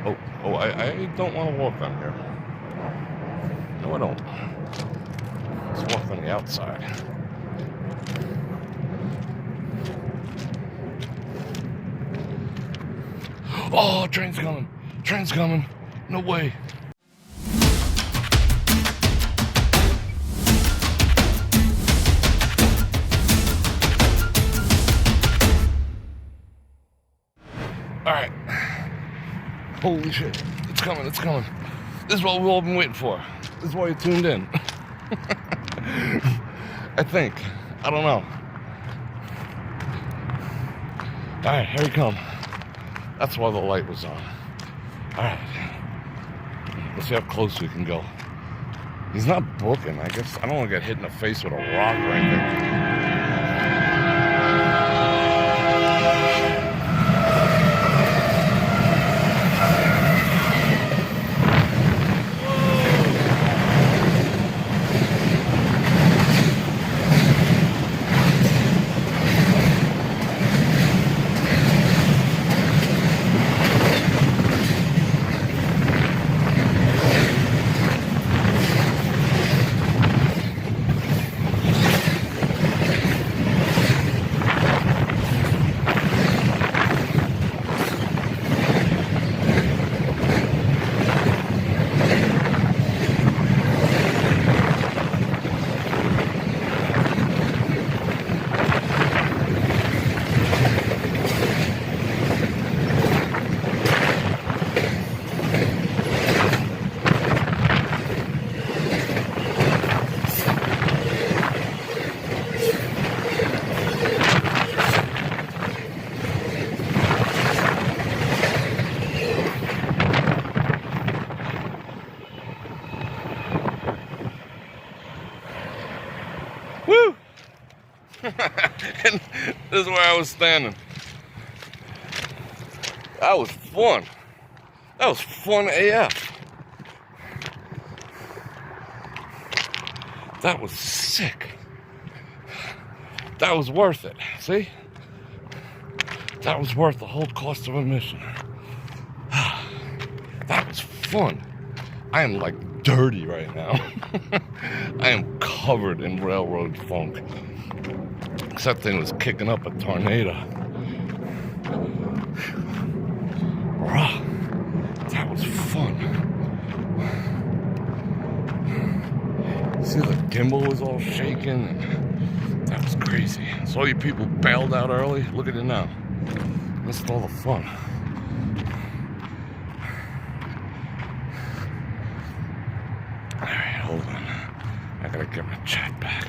I don't want to walk on here. No, I don't. Let's walk on the outside. Oh, train's coming. Train's coming. No way. Alright. Holy shit. It's coming, it's coming. This is what we've all been waiting for. This is why you tuned in. I think. I don't know. Alright, here we come. That's why the light was on. Alright. Let's see how close we can go. He's not booking, I guess. I don't want to get hit in the face with a rock or anything. Woo! And this is where I was standing. That was fun. That was fun AF. That was sick. That was worth it. See? That was worth the whole cost of admission. That was fun. I am like dirty right now. I am covered in railroad funk. That thing was kicking up a tornado. That was fun. See, the gimbal was all shaking. That was crazy. So you people bailed out early. Look at it now. Missed all the fun. Alright, hold on. I gotta get my chat back.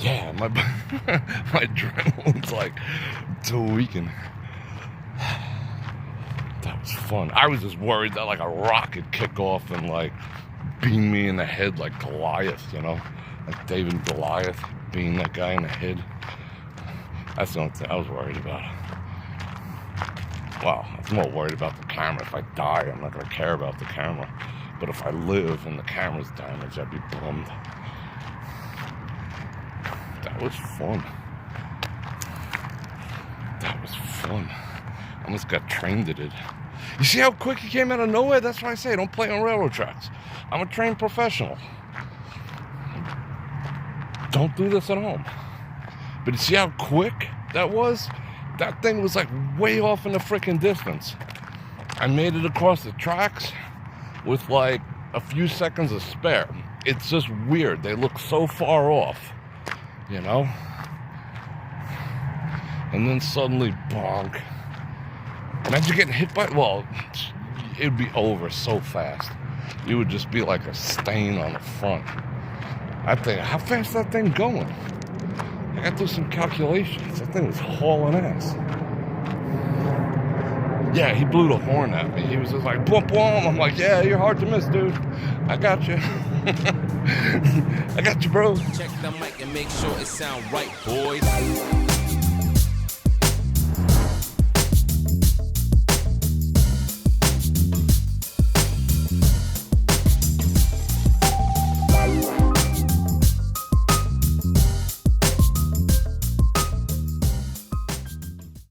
Yeah, my adrenaline's like tweaking. That was fun. I was just worried that like a rocket kick off and like beam me in the head like Goliath, you know? Like David and Goliath being that guy in the head. That's the only thing I was worried about. Wow, I was more worried about the camera. If I die, I'm not gonna care about the camera. But if I live and the camera's damaged, I'd be bummed. That was fun. That was fun. I almost got trained at it. You see how quick he came out of nowhere? That's why I say don't play on railroad tracks. I'm a trained professional. Don't do this at home. But you see how quick that was? That thing was like way off in the freaking distance. I made it across the tracks with like a few seconds of spare. It's just weird. They look so far off, you know? And then suddenly, bonk. Imagine getting hit by, well, it'd be over so fast. You would just be like a stain on the front. I think, how fast is that thing going? I got to do some calculations. That thing was hauling ass. Yeah, he blew the horn at me. He was just like, boom, boom. I'm like, yeah, you're hard to miss, dude. I got you. I got you, bro. Check the mic and make sure it sound right, boys.